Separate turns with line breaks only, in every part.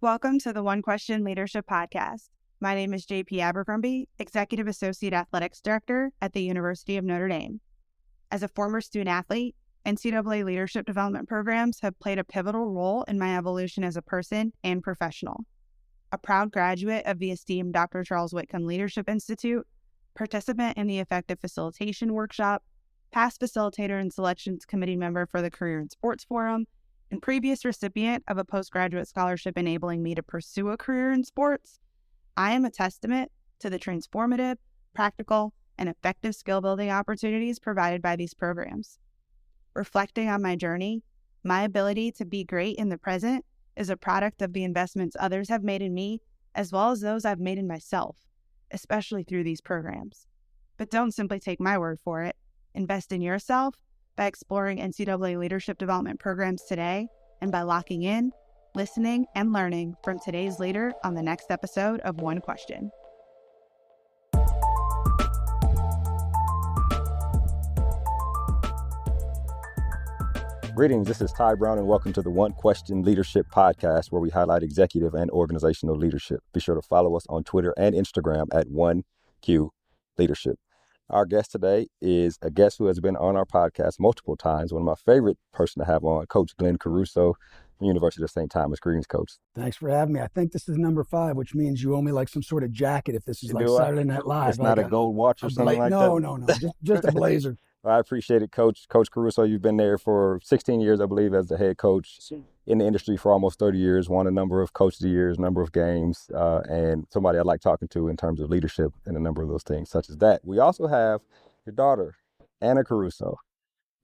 Welcome to the One Question Leadership Podcast. My name is JP Abercrombie, Executive Associate Athletics Director at the University of Notre Dame. As a former student-athlete, NCAA leadership development programs have played a pivotal role in my evolution as a person and professional. A proud graduate of the esteemed Dr. Charles Whitcomb Leadership Institute, participant in the Effective Facilitation Workshop, past facilitator and selections committee member for the Career in Sports Forum, and previous recipient of a postgraduate scholarship enabling me to pursue a career in sports, I am a testament to the transformative, practical, and effective skill-building opportunities provided by these programs. Reflecting on my journey, my ability to be great in the present is a product of the investments others have made in me, as well as those I've made in myself, especially through these programs. But don't simply take my word for it. Invest in yourself by exploring NCAA leadership development programs today and by locking in, listening, and learning from today's leader on the next episode of One Question.
Greetings, this is Ty Brown, and welcome to the One Question Leadership Podcast, where we highlight executive and organizational leadership. Be sure to follow us on Twitter and Instagram at 1Q Leadership. Our guest today is a guest who has been on our podcast multiple times, one of my favorite person to have on, Coach Caruso from University of St. Thomas. Greetings, Coach.
Thanks for having me. I think this is number 5, which means you owe me like some sort of jacket if this is like Saturday Night Live.
It's not a gold watch or something like that?
No. Just a blazer.
I appreciate it, Coach. Coach Caruso, you've been there for 16 years, I believe, as the head coach in the industry for almost 30 years, won a number of Coach of the Years, number of games, and somebody I like talking to in terms of leadership and a number of those things, such as that. We also have your daughter, Anna Caruso.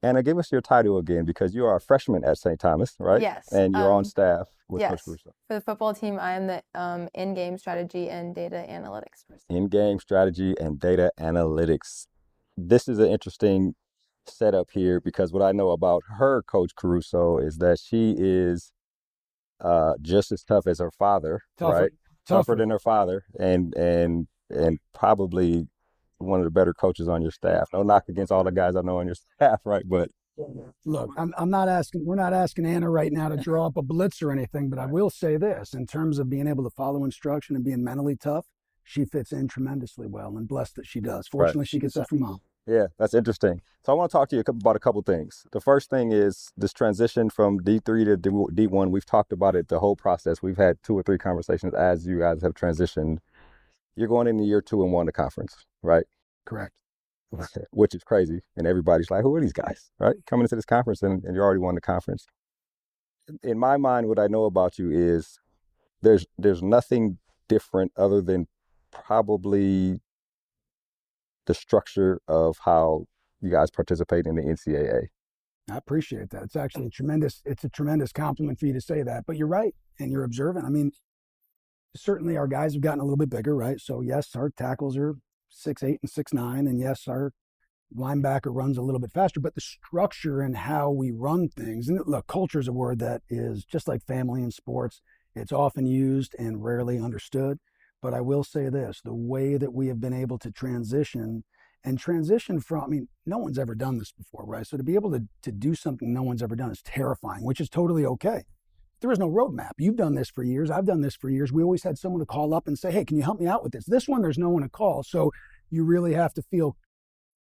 Anna, give us your title again, because you are a freshman at St. Thomas, right?
Yes.
And you're on staff with Coach Caruso.
For the football team, I am the in-game strategy and data analytics person.
In-game strategy and data analytics. This is an interesting setup here, because what I know about her, Coach Caruso, is that she is just as tough as her father, right? Tougher than her father, and probably one of the better coaches on your staff. No knock against all the guys I know on your staff, right? But
look, we're not asking Anna right now to draw up a blitz or anything, but I will say this, in terms of being able to follow instruction and being mentally tough, she fits in tremendously well, and blessed that she does. Fortunately, right. She gets that from mom.
Yeah, that's interesting. So I want to talk to you about a couple things. The first thing is this transition from D3 to D1. We've talked about it, the whole process. We've had 2 or 3 conversations as you guys have transitioned. You're going into year 2 and 1 to conference, right?
Correct.
Which is crazy. And everybody's like, who are these guys, right? Coming into this conference and you already won the conference. In my mind, what I know about you is there's nothing different other than probably the structure of how you guys participate in the NCAA.
I appreciate that. It's actually it's a tremendous compliment for you to say that, but you're right. And you're observant. I mean, certainly our guys have gotten a little bit bigger, right? So yes, our tackles are 6'8" and 6'9", and yes, our linebacker runs a little bit faster, but the structure and how we run things, and look, culture is a word that is just like family in sports. It's often used and rarely understood. But I will say this, the way that we have been able to transition from, I mean, no one's ever done this before, right? So to be able to do something no one's ever done is terrifying, which is totally okay. There is no roadmap. You've done this for years. I've done this for years. We always had someone to call up and say, hey, can you help me out with this? This one, there's no one to call. So you really have to feel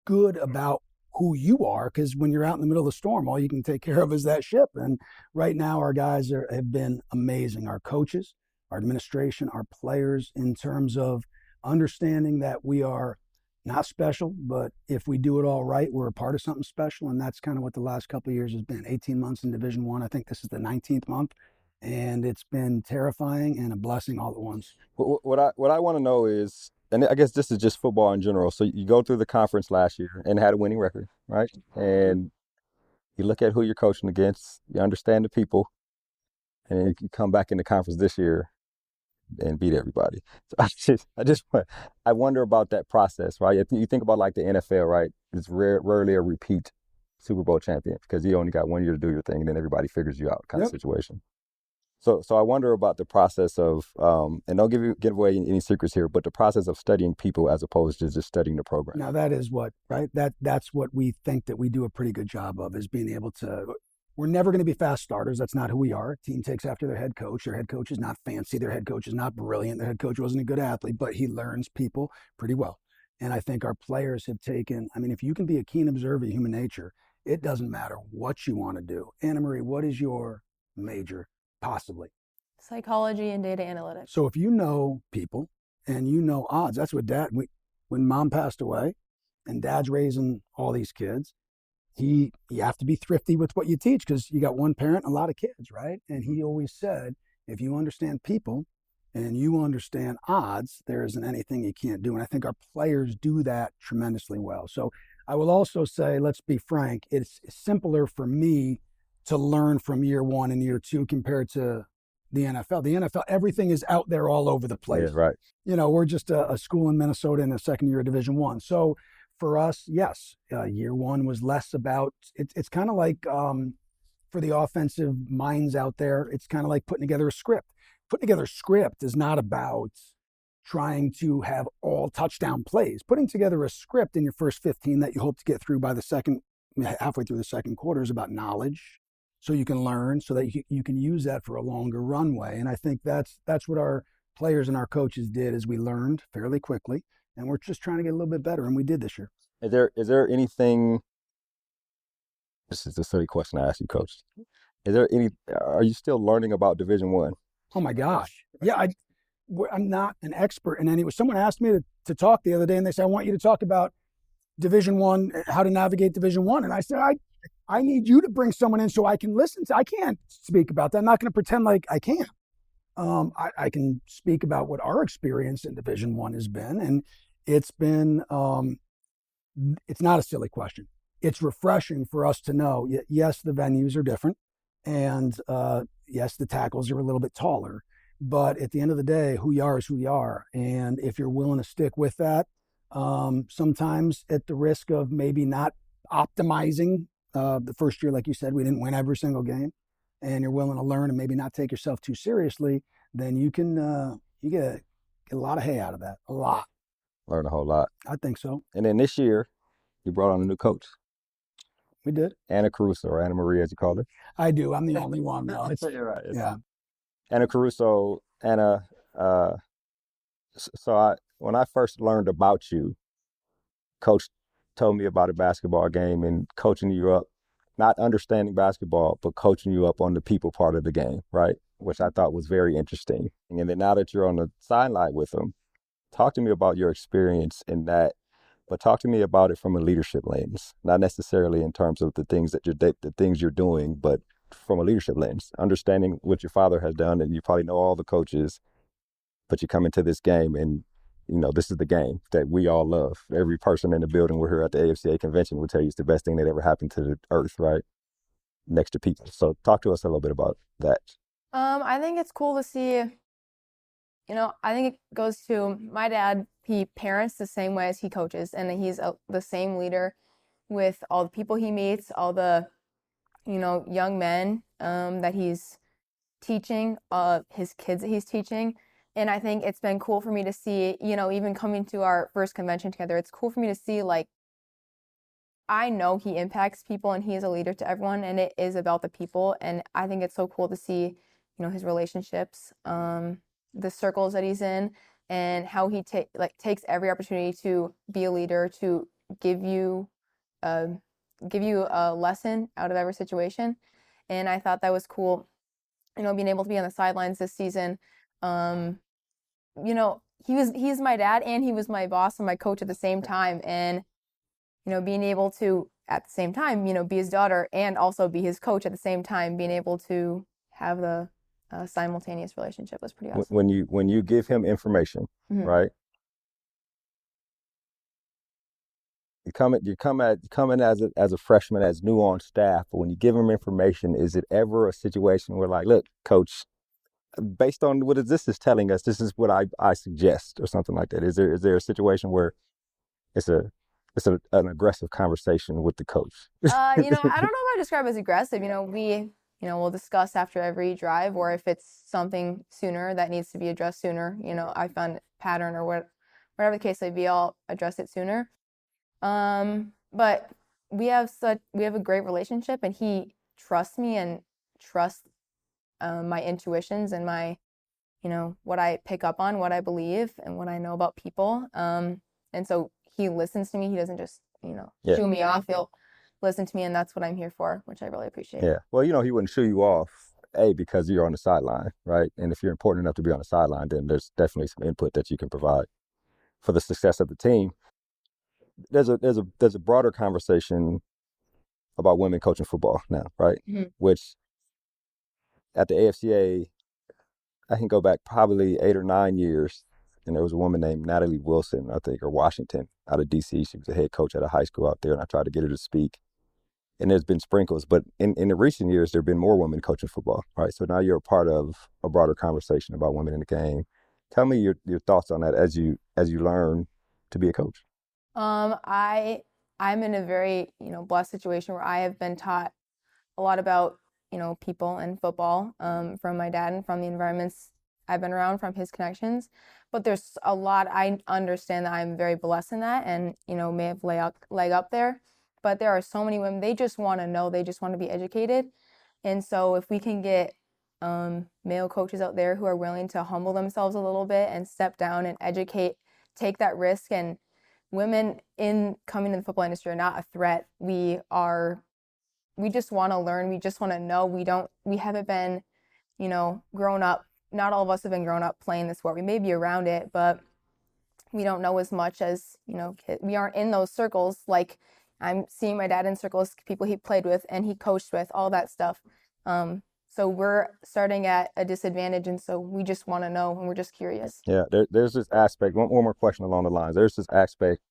good about who you are, because when you're out in the middle of the storm, all you can take care of is that ship. And right now our guys have been amazing. Our coaches, our administration, our players, in terms of understanding that we are not special, but if we do it all right, we're a part of something special. And that's kind of what the last couple of years has been. 18 months in Division I. I think this is the 19th month. And it's been terrifying and a blessing all at once.
What I want to know is, and I guess this is just football in general. So you go through the conference last year and had a winning record, right? And you look at who you're coaching against, you understand the people, and you come back in the conference this year and beat everybody. So I wonder about that process, right? If you think about like the NFL, right? It's rarely a repeat Super Bowl champion, because you only got 1 year to do your thing and then everybody figures you out kind of situation. So I wonder about the process of, and don't give away any secrets here, but the process of studying people as opposed to just studying the program.
Now that is what, right? That's what we think that we do a pretty good job of, is being able to, We're never going to be fast starters. That's not who we are. Team takes after their head coach. Their head coach is not fancy. Their head coach is not brilliant. Their head coach wasn't a good athlete, but he learns people pretty well. And I think our players have taken, I mean, if you can be a keen observer of human nature, it doesn't matter what you want to do. Anna Marie, what is your major? Possibly.
Psychology and data analytics.
So if you know people and you know odds, that's what when mom passed away and dad's raising all these kids, you have to be thrifty with what you teach because you got one parent, a lot of kids, right? And he always said, if you understand people and you understand odds, there isn't anything you can't do. And I think our players do that tremendously well. So I will also say, let's be frank, it's simpler for me to learn from year one and year two compared to the NFL. The NFL, everything is out there all over the place.
Yeah, right.
We're just a school in Minnesota in the second year of Division I. So for us, yes, year one was less about, it's kind of like for the offensive minds out there, it's kind of like putting together a script. Putting together a script is not about trying to have all touchdown plays. Putting together a script in your first 15 that you hope to get through by halfway through the second quarter is about knowledge, so you can learn, so that you can use that for a longer runway. And I think that's what our players and our coaches did, is we learned fairly quickly, and we're just trying to get a little bit better, and we did this year.
Is there anything, this is a silly question I ask you, Coach. Are you still learning about Division I?
Oh my gosh. Yeah, I'm not an expert in any way. Someone asked me to talk the other day, and they said, I want you to talk about Division I, how to navigate Division I. And I said, I need you to bring someone in so I can listen. I can't speak about that. I'm not going to pretend like I can. I can speak about what our experience in Division I has been. And it's been, it's not a silly question. It's refreshing for us to know, yes, the venues are different. And yes, the tackles are a little bit taller. But at the end of the day, who you are is who you are. And if you're willing to stick with that, sometimes at the risk of maybe not optimizing the first year, like you said, we didn't win every single game, and you're willing to learn and maybe not take yourself too seriously, then you can you get a lot of hay out of that. A lot.
Learn a whole lot.
I think so.
And then this year, you brought on a new coach.
We did.
Anna Caruso, or Anna Marie, as you call her.
I do. I'm the only one now.
You're right.
Yeah.
Anna Caruso, Anna. When I first learned about you, Coach told me about a basketball game and coaching you up, not understanding basketball, but coaching you up on the people part of the game, right? Which I thought was very interesting. And then now that you're on the sideline with them, talk to me about your experience in that, but talk to me about it from a leadership lens, not necessarily in terms of the things you're doing, but from a leadership lens, understanding what your father has done, and you probably know all the coaches, but you come into this game and this is the game that we all love. Every person in the building, we're here at the AFCA convention, will tell you it's the best thing that ever happened to the earth, right? Next to people. So talk to us a little bit about that.
I think it's cool to see, I think it goes to my dad. He parents the same way as he coaches, and he's the same leader with all the people he meets, all the, young men that he's teaching, his kids that he's teaching. And I think it's been cool for me to see, even coming to our first convention together, it's cool for me to see, I know he impacts people and he is a leader to everyone, and it is about the people. And I think it's so cool to see, his relationships, the circles that he's in, and how he takes every opportunity to be a leader, to give you a lesson out of every situation. And I thought that was cool, being able to be on the sidelines this season. He's my dad and he was my boss and my coach at the same time. And, being able to, at the same time, be his daughter and also be his coach at the same time, being able to have the simultaneous relationship was pretty awesome.
When you give him information, mm-hmm. right? You come in as a freshman, as new on staff, but when you give him information, is it ever a situation where look, coach, based on what this is telling us, this is what I suggest, or something like that? Is there a situation where it's an aggressive conversation with the coach?
I don't know if I describe it as aggressive. We'll discuss after every drive, or if it's something sooner that needs to be addressed sooner. I found a pattern or whatever the case may be, I'll address it sooner. But we have a great relationship, and he trust me and trust my intuitions and my, what I pick up on, what I believe, and what I know about people. And so he listens to me. He doesn't just, shoo me off. He'll listen to me, and that's what I'm here for, which I really appreciate.
Yeah. Well, he wouldn't shoo you off, because you're on the sideline, right? And if you're important enough to be on the sideline, then there's definitely some input that you can provide for the success of the team. There's a broader conversation about women coaching football now, right?
Mm-hmm.
Which at the AFCA, I can go back probably 8 or 9 years, and there was a woman named Natalie Wilson, I think, or Washington, out of DC. She was a head coach at a high school out there, and I tried to get her to speak. And there's been sprinkles, but in the recent years, there have been more women coaching football, right? So now you're a part of a broader conversation about women in the game. Tell me your thoughts on that as you learn to be a coach.
I'm in a very, blessed situation where I have been taught a lot about, people and football, from my dad and from the environments I've been around, from his connections. But there's a lot, I understand that I'm very blessed in that and, may have leg up there. But there are so many women, they just want to know, they just want to be educated. And so if we can get male coaches out there who are willing to humble themselves a little bit and step down and educate, take that risk. And women in coming to the football industry are not a threat. We just want to learn. We just want to know. We haven't been, grown up. Not all of us have been grown up playing the sport. We may be around it, but we don't know as much as, we aren't in those circles. Like I'm seeing my dad in circles, people he played with and he coached with, all that stuff. So we're starting at a disadvantage, and so we just want to know, and we're just curious.
Yeah, there's this aspect, one more question along the lines. There's this aspect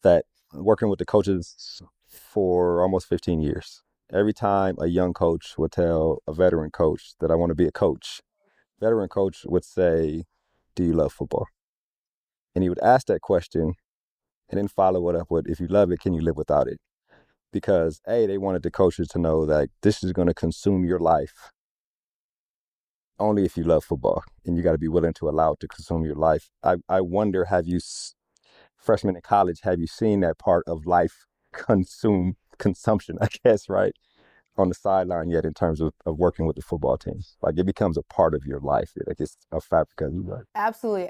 that working with the coaches for almost 15 years, every time a young coach would tell a veteran coach that I want to be a coach, veteran coach would say, do you love football? And he would ask that question and then follow it up with, if you love it, can you live without it? Because they wanted the coaches to know that this is going to consume your life only if you love football, and you got to be willing to allow it to consume your life. I wonder, freshmen in college, have you seen that part of life consumption, I guess, right, on the sideline yet in terms of working with the football team? Like it becomes a part of your life. Like it's a fabric of you, right?
Absolutely.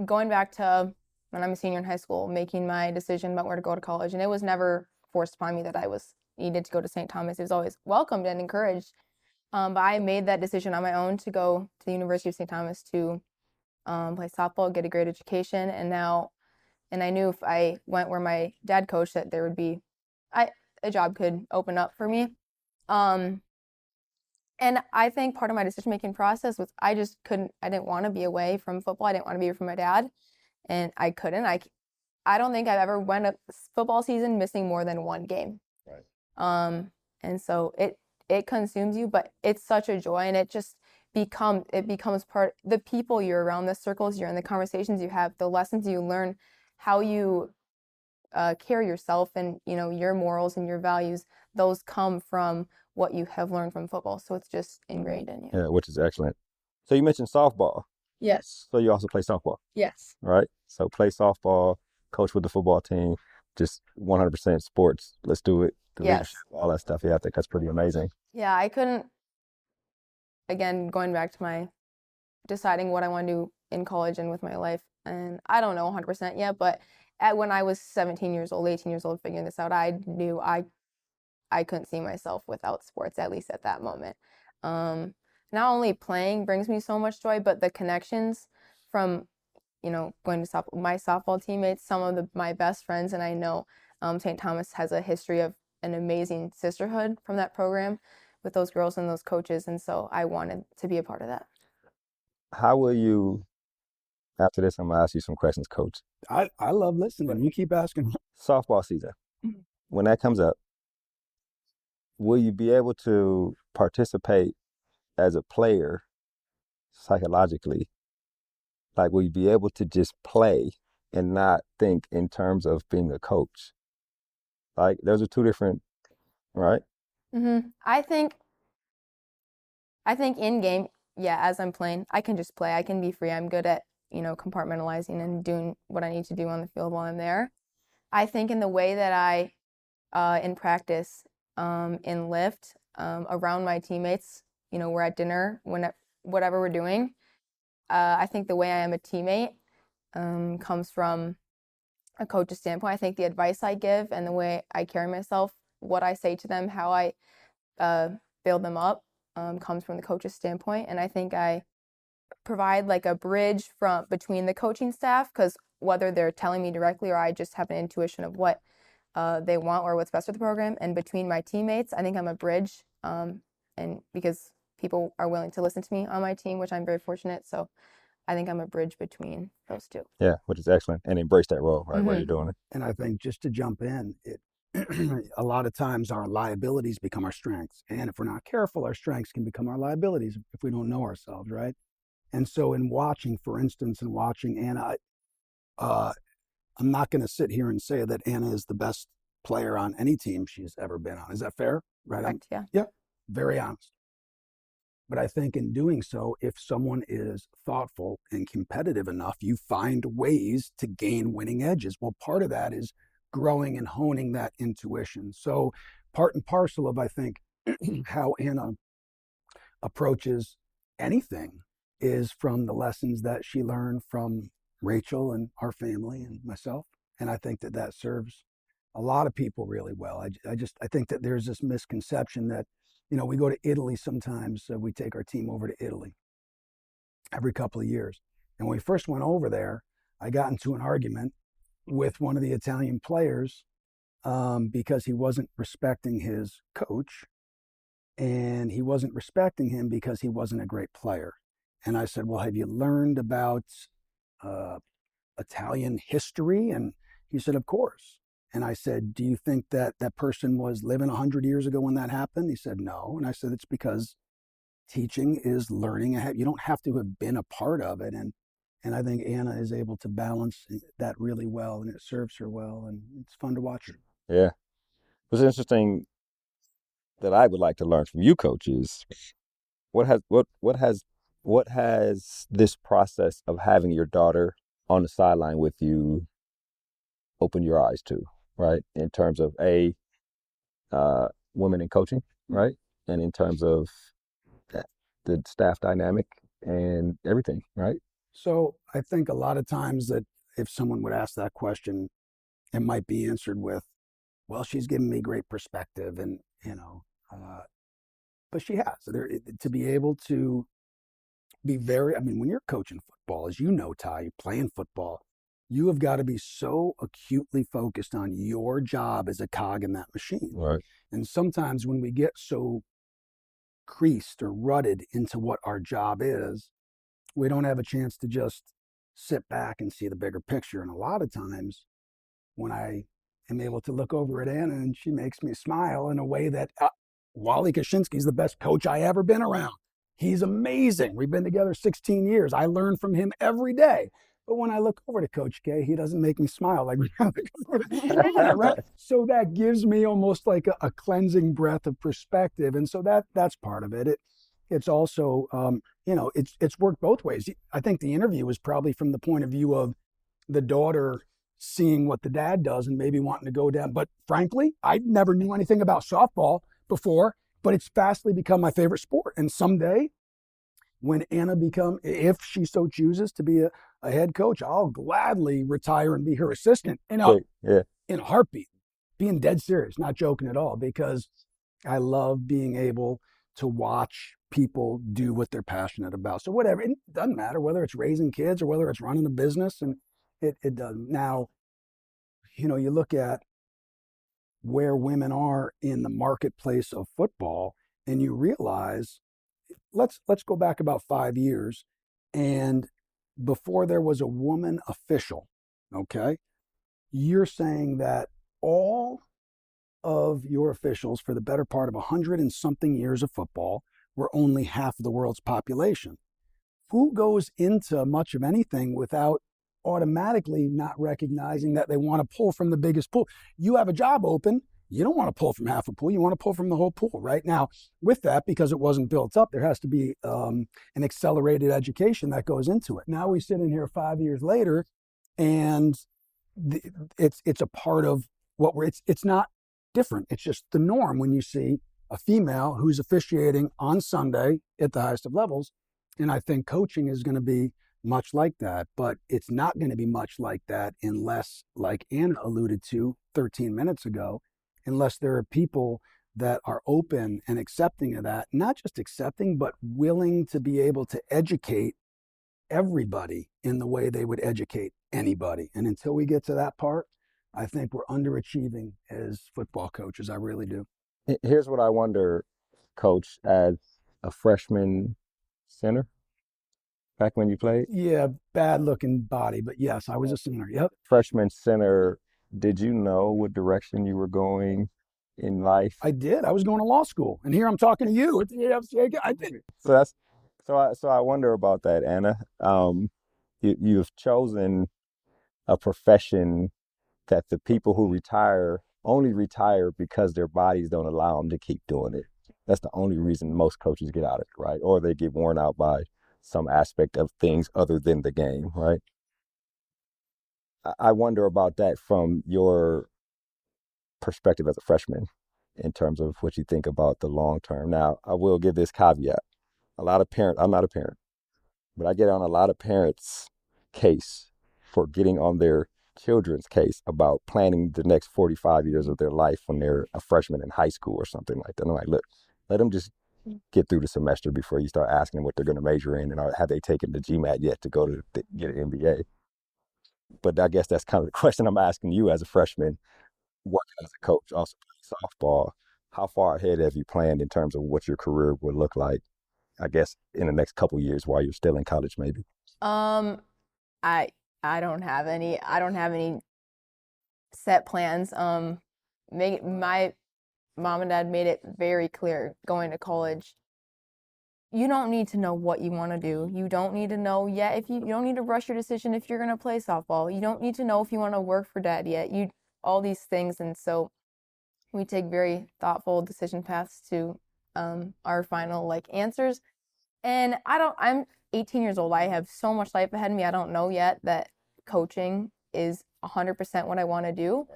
Going back to when I'm a senior in high school, making my decision about where to go to college, and it was never forced upon me that I needed to go to St. Thomas. It was always welcomed and encouraged. But I made that decision on my own to go to the University of St. Thomas to play softball, get a great education, and I knew if I went where my dad coached that there would be a job could open up for me. And I think part of my decision-making process was I didn't want to be away from football. I didn't want to be away from my dad, and I couldn't. I don't think I've ever went a football season missing more than one game. Right. And so it consumes you, but it's such a joy, and it becomes part, the people you're around, the circles you're in, the conversations you have, the lessons you learn, how you carry yourself, and your morals and your values, those come from what you have learned from football. So it's just ingrained in you.
Yeah, which is excellent. So you mentioned softball.
Yes.
So you also play softball.
Yes.
Right. So play softball, coach with the football team, just 100% sports. Let's do it. The leadership, all that stuff. Yeah, I think that's pretty amazing.
Yeah, I couldn't, again, going back to my deciding what I want to do in college and with my life, and I don't know 100% yet, but when I was 17 years old, 18 years old, figuring this out, I knew I couldn't see myself without sports, at least at that moment. Not only playing brings me so much joy, but the connections from, going to my softball teammates, some of my best friends, and I know St. Thomas has a history of an amazing sisterhood from that program with those girls and those coaches, and so I wanted to be a part of that.
How will you, after this, I'm going to ask you some questions, Coach.
I love listening. You keep asking.
Softball season, when that comes up, will you be able to participate as a player psychologically? Like, will you be able to just play and not think in terms of being a coach? Like, those are two different, right?
Mm-hmm. I think in game, yeah, as I'm playing, I can just play. I can be free. I'm good at, compartmentalizing and doing what I need to do on the field while I'm there. I think in the way that I, in practice, in lift, around my teammates. We're at dinner, whatever we're doing. I think the way I am a teammate comes from a coach's standpoint. I think the advice I give and the way I carry myself, what I say to them, how I build them up, comes from the coach's standpoint. And I think I provide like a bridge between the coaching staff, because whether they're telling me directly or I just have an intuition of what they want or what's best for the program, and between my teammates, I think I'm a bridge. And because people are willing to listen to me on my team, which I'm very fortunate. So I think I'm a bridge between those two.
Yeah, which is excellent. And embrace that role, right, while you're doing it.
And I think just to jump in, a lot of times our liabilities become our strengths. And if we're not careful, our strengths can become our liabilities if we don't know ourselves, right? And so in watching, for instance, Anna, I'm not going to sit here and say that Anna is the best player on any team she's ever been on. Is that fair? Right?
Correct, yeah.
Yeah, very honest. But I think in doing so, if someone is thoughtful and competitive enough, you find ways to gain winning edges. Well, part of that is growing and honing that intuition. So part and parcel of, I think, how Anna approaches anything is from the lessons that she learned from Rachel and our family and myself. And I think that serves a lot of people really well. I think that there's this misconception that, we go to Italy sometimes. We take our team over to Italy every couple of years. And when we first went over there, I got into an argument with one of the Italian players because he wasn't respecting his coach, and he wasn't respecting him because he wasn't a great player. And I said, well, have you learned about Italian history? And he said, of course. And I said, do you think that person was living 100 years ago when that happened? He said, no. And I said, it's because teaching is learning. You don't have to have been a part of it. And I think Anna is able to balance that really well, and it serves her well, and it's fun to watch her.
Yeah. What's interesting that I would like to learn from you, Coach, is what has this process of having your daughter on the sideline with you opened your eyes to, right? In terms of women in coaching, right? And in terms of the staff dynamic and everything, right?
So I think a lot of times that if someone would ask that question, it might be answered with, well, she's given me great perspective, and, but she has. To be able to be when you're coaching football, as you know, Ty, you're playing football, you have got to be so acutely focused on your job as a cog in that machine.
Right.
And sometimes when we get so creased or rutted into what our job is, we don't have a chance to just sit back and see the bigger picture. And a lot of times when I am able to look over at Anna and she makes me smile in a way that Wally Kaczynski's the best coach I ever been around. He's amazing. We've been together 16 years. I learn from him every day. But when I look over to Coach K, he doesn't make me smile like right? So that gives me almost like a cleansing breath of perspective. And so that's part of it. It's also, it's worked both ways. I think the interview was probably from the point of view of the daughter seeing what the dad does and maybe wanting to go down. But frankly, I never knew anything about softball before, but it's fastly become my favorite sport. And someday, when Anna if she so chooses to be a head coach, I'll gladly retire and be her assistant in a heartbeat. Being dead serious, not joking at all, because I love being able to watch people do what they're passionate about. So whatever, it doesn't matter whether it's raising kids or whether it's running a business, and it doesn't. Now, you look at where women are in the marketplace of football, and you realize, let's go back about 5 years, and before there was a woman official, okay, you're saying that all of your officials for the better part of 100 and something years of football were only half of the world's population. Who goes into much of anything without automatically not recognizing that they want to pull from the biggest pool? You have a job open. You don't want to pull from half a pool. You want to pull from the whole pool, right? Now, with that, because it wasn't built up, there has to be an accelerated education that goes into it. Now we sit in here 5 years later, and it's a part of what it's not different. It's just the norm when you see a female who's officiating on Sunday at the highest of levels. And I think coaching is going to be much like that, but it's not going to be much like that unless, like Anna alluded to 13 minutes ago, unless there are people that are open and accepting of that, not just accepting, but willing to be able to educate everybody in the way they would educate anybody. And until we get to that part, I think we're underachieving as football coaches. I really do.
Here's what I wonder, Coach, as a freshman center, back when you played?
Yeah, bad looking body, but yes, I was a center. Yep.
Freshman center, did you know what direction you were going in life?
I did. I was going to law school, and here I'm talking to you at the AFCA. I did.
So I wonder about that, Anna. You've chosen a profession that the people who retire only retire because their bodies don't allow them to keep doing it. That's the only reason most coaches get out of it, right? Or they get worn out by some aspect of things other than the game, right? I wonder about that from your perspective as a freshman in terms of what you think about the long term. Now, I will give this caveat. I'm not a parent, but I get on a lot of parents' case for getting on their children's case about planning the next 45 years of their life when they're a freshman in high school or something like that. I'm like, look, let them just get through the semester before you start asking them what they're going to major in and have they taken the GMAT yet to go to get an MBA. But I guess that's kind of the question I'm asking you as a freshman, working as a coach, also playing softball. How far ahead have you planned in terms of what your career would look like, I guess, in the next couple of years while you're still in college, maybe?
I don't have any set plans. My mom and dad made it very clear going to college. You don't need to know what you want to do. You don't need to know yet if you don't need to rush your decision if you're going to play softball. You don't need to know if you want to work for dad yet. All these things, and so we take very thoughtful decision paths to our final answers. And I'm 18 years old. I have so much life ahead of me. I don't know yet that coaching is 100% what I want to do.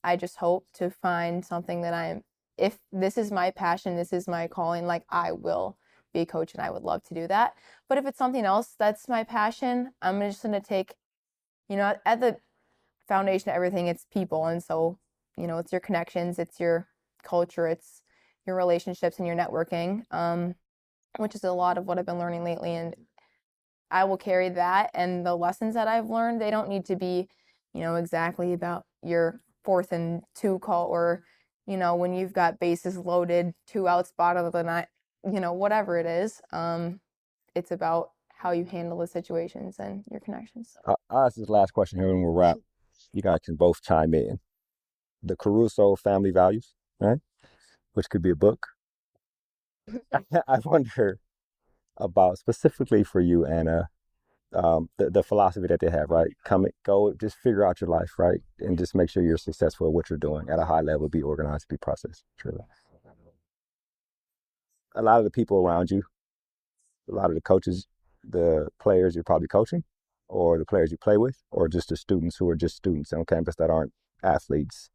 I just hope to find something that if this is my passion, this is my calling, I will be a coach and I would love to do that. But if it's something else that's my passion, I'm just going to take, at the foundation of everything, it's people. And so, it's your connections, it's your culture, it's your relationships and your networking, which is a lot of what I've been learning lately. And I will carry that and the lessons that I've learned. They don't need to be, exactly about your 4th and 2 call or, when you've got bases loaded, 2 outs, bottom of the ninth, whatever it is. It's about how you handle the situations and your connections.
I'll ask this last question here and we'll wrap. You guys can both chime in. The Caruso family values, right? Which could be a book. I wonder about specifically for you, Anna, the philosophy that they have, right? Go, just figure out your life, right? And just make sure you're successful at what you're doing at a high level, be organized, be processed. Truly. A lot of the people around you, a lot of the coaches, the players you're probably coaching, or the players you play with, or just the students who are just students on campus that aren't athletes.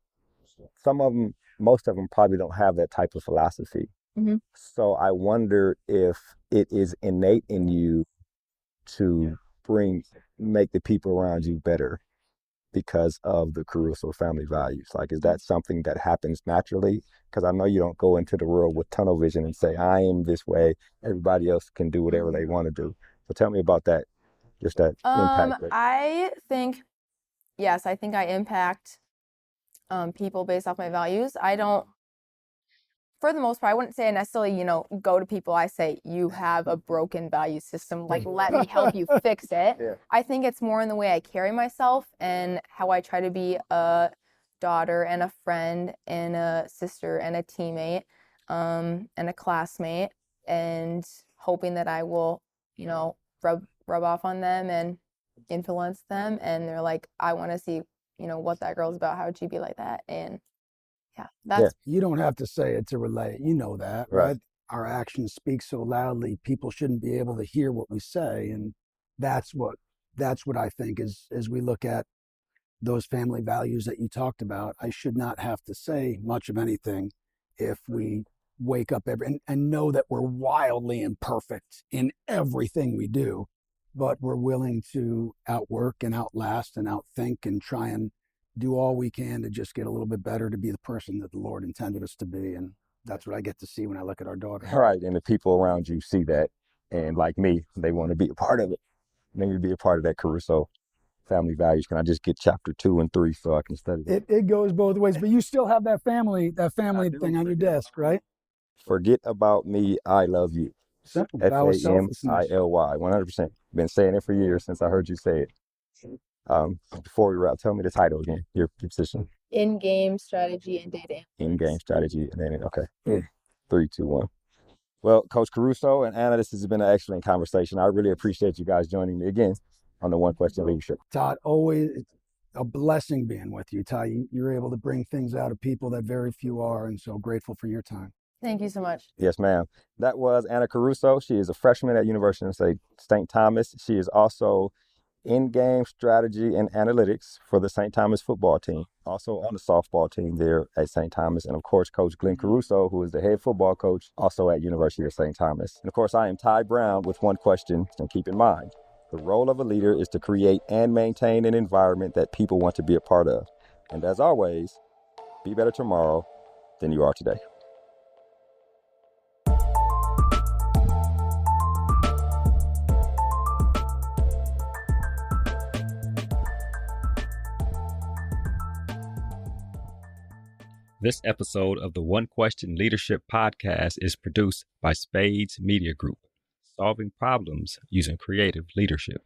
Some of them, most of them probably don't have that type of philosophy.
Mm-hmm.
So I wonder if it is innate in you to make the people around you better because of the Caruso family values. Is that something that happens naturally? Because I know you don't go into the world with tunnel vision and say, I am this way, everybody else can do whatever they want to do. So tell me about that, just that impact.
I think I impact people based off my values. I don't, for the most part, I wouldn't say I necessarily, go to people. I say, you have a broken value system. Let me help you fix it.
Yeah.
I think it's more in the way I carry myself and how I try to be a daughter and a friend and a sister and a teammate and a classmate, and hoping that I will, rub off on them and influence them. And they're like, I want to see, what that girl's about. How would she be like that? And
you don't have to say it to relate. You know that, right? Our actions speak so loudly. People shouldn't be able to hear what we say, and that's what I think is as we look at those family values that you talked about, I should not have to say much of anything if we wake up and know that we're wildly imperfect in everything we do, but we're willing to outwork and outlast and outthink and try and do all we can to just get a little bit better, to be the person that the Lord intended us to be. And that's what I get to see when I look at our daughter.
Right. And the people around you see that. And like me, they want to be a part of it. They need to be a part of that Caruso family values. Can I just get chapter 2 and 3 so I can study that?
It goes both ways, but you still have that family thing on your desk, right?
Forget about me, I love you.
Simple.
FAMILY, 100%. Been saying it for years since I heard you say it. Before we wrap, tell me the title again, your position.
In-game strategy and data.
In-game strategy and data. Okay. 3, 2, 1. Well, Coach Caruso and Anna, this has been an excellent conversation. I really appreciate you guys joining me again on the One Question Leadership.
Todd, always a blessing being with you. Todd, you're able to bring things out of people that very few are, and so grateful for your time.
Thank you so much.
Yes, ma'am. That was Anna Caruso. She is a freshman at University of St. Thomas. She is also in-game strategy and analytics for the St. Thomas football team, also on the softball team there at St. Thomas. And of course, Coach Glenn Caruso, who is the head football coach, also at University of St. Thomas. And of course, I am Ty Brown with one question, and keep in mind, the role of a leader is to create and maintain an environment that people want to be a part of. And as always, be better tomorrow than you are today. This episode of the One Question Leadership Podcast is produced by Spades Media Group, solving problems using creative leadership.